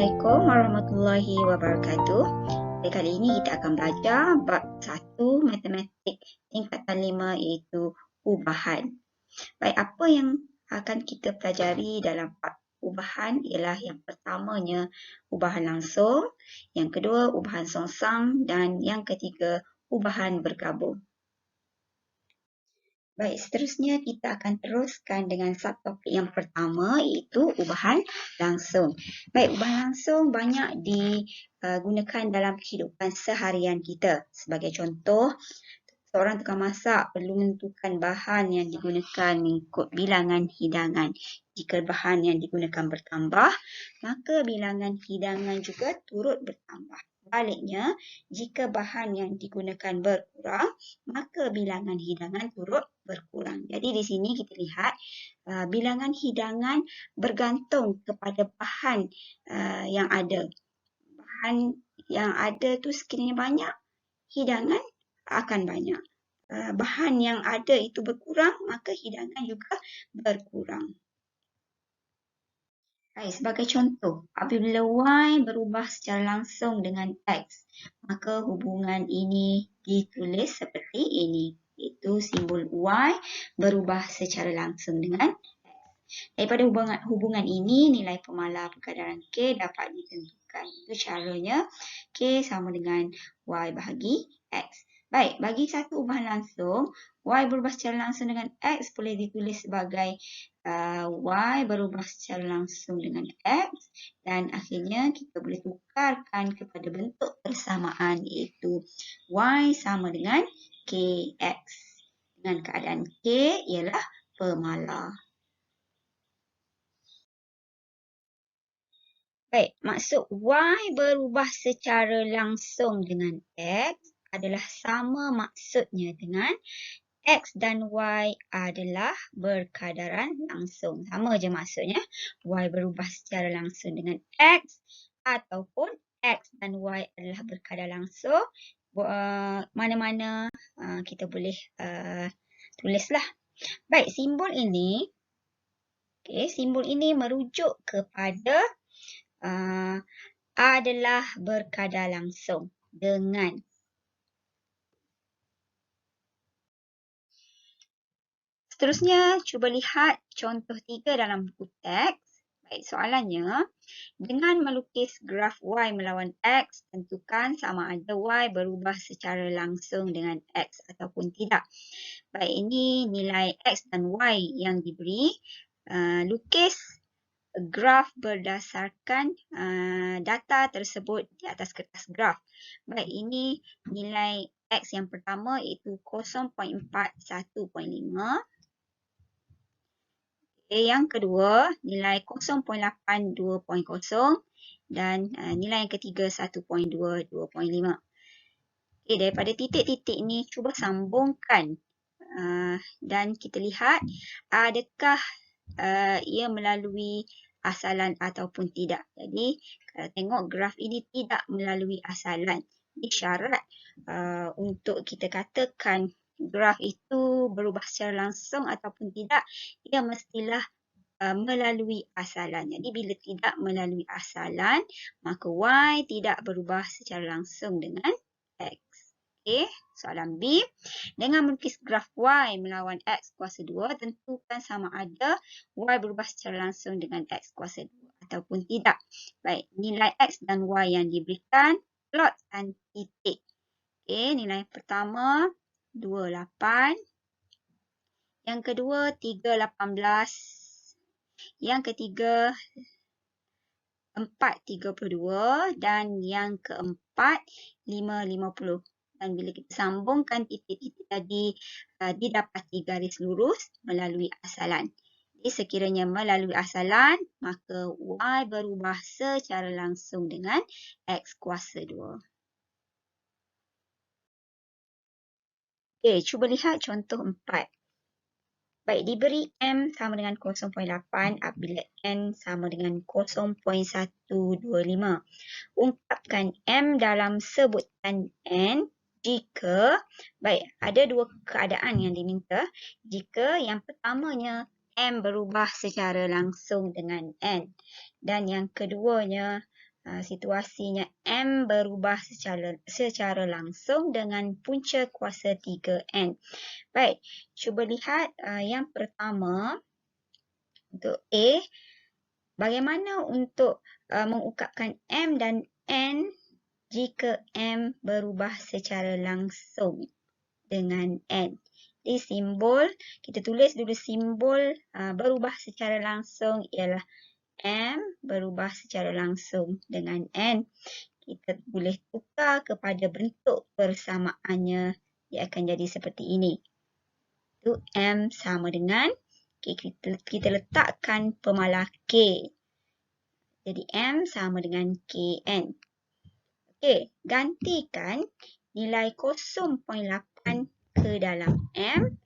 Assalamualaikum warahmatullahi wabarakatuh. Kali ini kita akan belajar bab 1 matematik tingkatan 5 iaitu ubahan. Baik, apa yang akan kita pelajari dalam bab ubahan ialah yang pertamanya ubahan langsung, yang kedua ubahan songsang dan yang ketiga ubahan bergabung. Baik, seterusnya kita akan teruskan dengan subtopik yang pertama iaitu ubahan langsung. Baik, ubahan langsung banyak digunakan dalam kehidupan seharian kita. Sebagai contoh, seorang tukang masak perlu menentukan bahan yang digunakan mengikut bilangan hidangan. Jika bahan yang digunakan bertambah, maka bilangan hidangan juga turut bertambah. Sebaliknya, jika bahan yang digunakan berkurang, maka bilangan hidangan turut berkurang. Jadi di sini kita lihat bilangan hidangan bergantung kepada bahan yang ada. Bahan yang ada tu sekiranya banyak, hidangan akan banyak. Bahan yang ada itu berkurang, maka hidangan juga berkurang. Baik, sebagai contoh, apabila Y berubah secara langsung dengan X, maka hubungan ini ditulis seperti ini, iaitu simbol Y berubah secara langsung dengan X. Daripada hubungan ini, nilai pemalar perkadaran K dapat ditentukan. Itu caranya K sama dengan Y bahagi X. Baik, bagi satu ubahan langsung, Y berubah secara langsung dengan X boleh ditulis sebagai Y berubah secara langsung dengan X dan akhirnya kita boleh tukarkan kepada bentuk persamaan iaitu Y sama dengan KX. Dengan keadaan K ialah pemalar. Baik, maksud Y berubah secara langsung dengan X adalah sama maksudnya dengan X dan Y adalah berkadaran langsung. Sama je maksudnya. Y berubah secara langsung dengan X ataupun X dan Y adalah berkadar langsung. Mana-mana kita boleh tulislah. Baik, simbol ini merujuk kepada adalah berkadar langsung dengan. Seterusnya, cuba lihat contoh 3 dalam buku teks. Baik, soalannya, dengan melukis graf Y melawan X, tentukan sama ada Y berubah secara langsung dengan X ataupun tidak. Baik, ini nilai X dan Y yang diberi. Lukis graf berdasarkan data tersebut di atas kertas graf. Baik, ini nilai X yang pertama iaitu 0.41.5. Yang kedua, nilai 0.82.0 dan nilai yang ketiga 1.2.5. Daripada titik-titik ini, cuba sambungkan dan kita lihat adakah ia melalui asalan ataupun tidak. Jadi, kalau tengok graf ini tidak melalui asalan. Ini syarat untuk kita katakan graf itu berubah secara langsung ataupun tidak, ia mestilah melalui asalan. Jadi bila tidak melalui asalan, maka Y tidak berubah secara langsung dengan X. Okey, soalan B. Dengan melukis graf Y melawan X kuasa 2, tentukan sama ada Y berubah secara langsung dengan X kuasa 2 ataupun tidak. Baik, nilai X dan Y yang diberikan, plotkan titik. Okey, nilai pertama 28. Yang kedua 318. Yang ketiga 432 dan yang keempat 550. Dan bila kita sambungkan titik-titik tadi, didapati garis lurus melalui asalan. Jadi sekiranya melalui asalan, maka Y berubah secara langsung dengan X kuasa 2. Okey, cuba lihat contoh 4. Baik, diberi M sama dengan 0.8 apabila N sama dengan 0.125. Ungkapkan M dalam sebutan N jika, baik, ada dua keadaan yang diminta. Jika yang pertamanya M berubah secara langsung dengan N dan yang keduanya situasinya M berubah secara langsung dengan punca kuasa 3N. Baik, cuba lihat yang pertama untuk A. Bagaimana untuk mengungkapkan M dan N jika M berubah secara langsung dengan N? Di simbol, kita tulis dulu simbol berubah secara langsung ialah M berubah secara langsung dengan N. Kita boleh tukar kepada bentuk persamaannya. Dia akan jadi seperti ini. Itu M sama dengan, kita letakkan pemalah K. Jadi M sama dengan KN. Okey, gantikan nilai 0.8 ke dalam M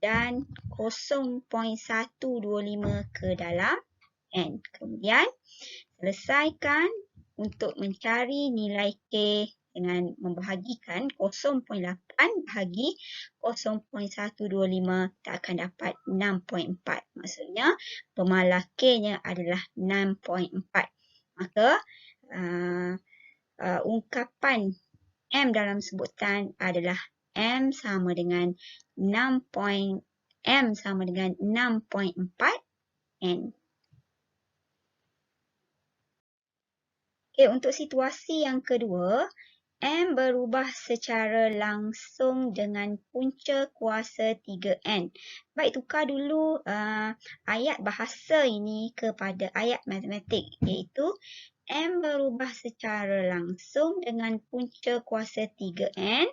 dan 0.125 ke dalam N. Kemudian, selesaikan untuk mencari nilai K dengan membahagikan 0.8 bahagi 0.125, kita akan dapat 6.4. Maksudnya, pemalah K-nya adalah 6.4. Maka, ungkapan M dalam sebutan adalah M sama dengan 6.4 N. Okay, untuk situasi yang kedua, M berubah secara langsung dengan punca kuasa 3N. Baik, tukar dulu ayat bahasa ini kepada ayat matematik, iaitu M berubah secara langsung dengan punca kuasa 3N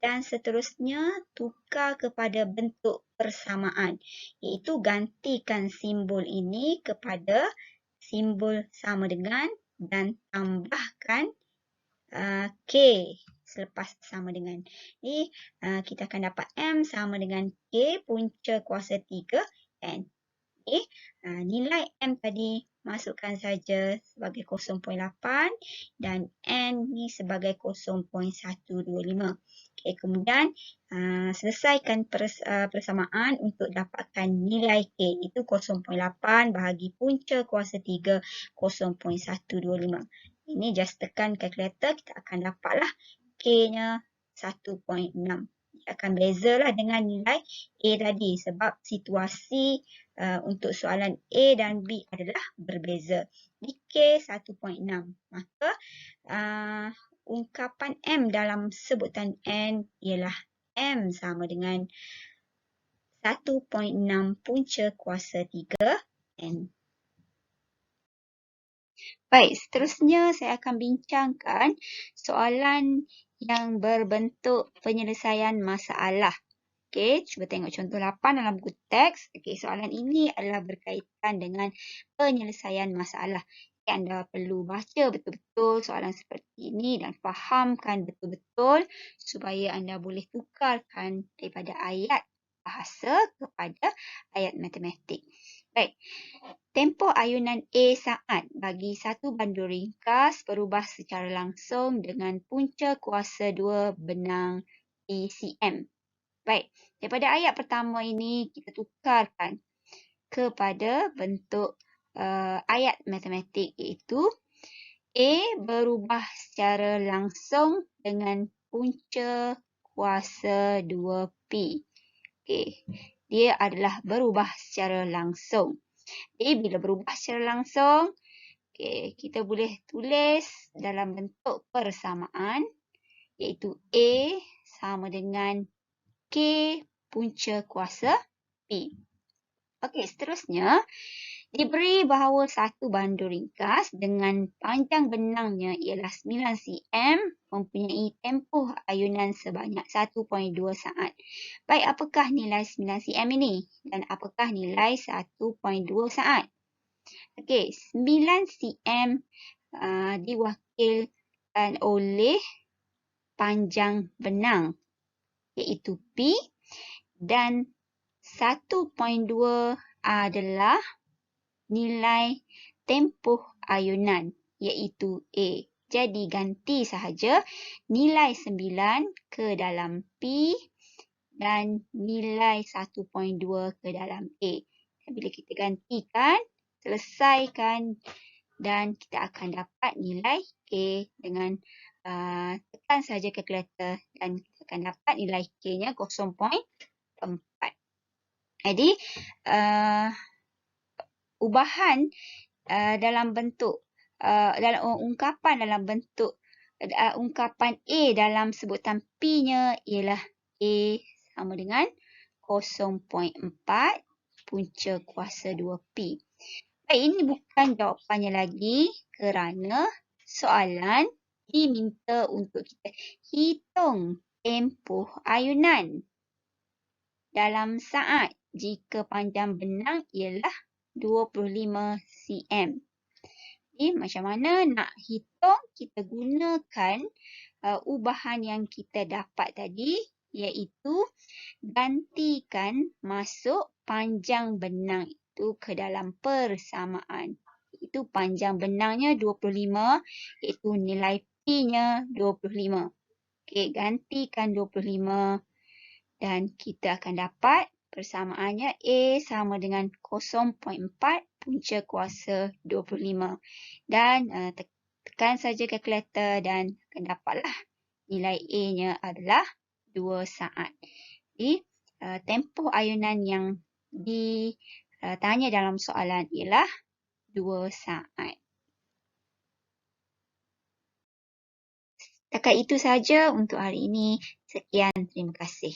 dan seterusnya tukar kepada bentuk persamaan, iaitu gantikan simbol ini kepada simbol sama dengan dan tambahkan K selepas sama dengan. Jadi, kita akan dapat M sama dengan K punca kuasa 3N. Okay. Nilai M tadi masukkan saja sebagai 0.8 dan N ni sebagai 0.125. Okay. Kemudian, selesaikan persamaan untuk dapatkan nilai K, itu 0.8 bahagi punca kuasa 3, 0.125. Ini just tekan kalkulator, kita akan dapatlah K-nya 1.6. Akan bezalah dengan nilai A tadi sebab situasi untuk soalan A dan B adalah berbeza. Di K 1.6. Maka ungkapan M dalam sebutan N ialah M sama dengan 1.6 punca kuasa 3N. Baik, seterusnya saya akan bincangkan soalan yang berbentuk penyelesaian masalah. Okey, cuba tengok contoh 8 dalam buku teks. Okey, soalan ini adalah berkaitan dengan penyelesaian masalah. Okay, anda perlu baca betul-betul soalan seperti ini dan fahamkan betul-betul supaya anda boleh tukarkan daripada ayat bahasa kepada ayat matematik. Baik. Tempoh ayunan A saat bagi satu bandur ringkas berubah secara langsung dengan punca kuasa 2 benang PCM. Baik, daripada ayat pertama ini kita tukarkan kepada bentuk ayat matematik, iaitu A berubah secara langsung dengan punca kuasa 2P. Okey, dia adalah berubah secara langsung. Jadi, bila berubah secara langsung, kita boleh tulis dalam bentuk persamaan, iaitu A sama dengan K punca kuasa P. Okey, seterusnya, diberi bahawa satu bandur ringkas dengan panjang benangnya ialah 9 cm mempunyai tempoh ayunan sebanyak 1.2 saat. Baik, apakah nilai 9 cm ini? Dan apakah nilai 1.2 saat? Okey, 9 cm diwakilkan oleh panjang benang, iaitu P, dan 1.2 adalah nilai tempoh ayunan, iaitu A. Jadi, ganti sahaja nilai 9 ke dalam P dan nilai 1.2 ke dalam A. Bila kita gantikan, selesaikan dan kita akan dapat nilai A dengan tekan saja kalkulator dan kita akan dapat nilai K-nya 0.4. Jadi, ubahan dalam bentuk dalam ungkapan dalam bentuk ungkapan A dalam sebutan P-nya ialah A sama dengan 0.4 punca kuasa 2P. Baik, ini bukan jawapannya lagi kerana soalan diminta untuk kita hitung tempoh ayunan dalam saat jika panjang benang ialah 25 cm. Jadi macam mana nak hitung? Kita gunakan ubahan yang kita dapat tadi, iaitu gantikan masuk panjang benang itu ke dalam persamaan. Itu panjang benangnya 25, iaitu nilai P-nya 25. Okey, gantikan 25 dan kita akan dapat persamaannya A sama dengan 0.4 punca kuasa 25. Dan tekan saja kalkulator dan akan dapatlah nilai A-nya adalah 2 saat. Jadi, tempoh ayunan yang ditanya dalam soalan ialah 2 saat. Setakat itu saja untuk hari ini. Sekian, terima kasih.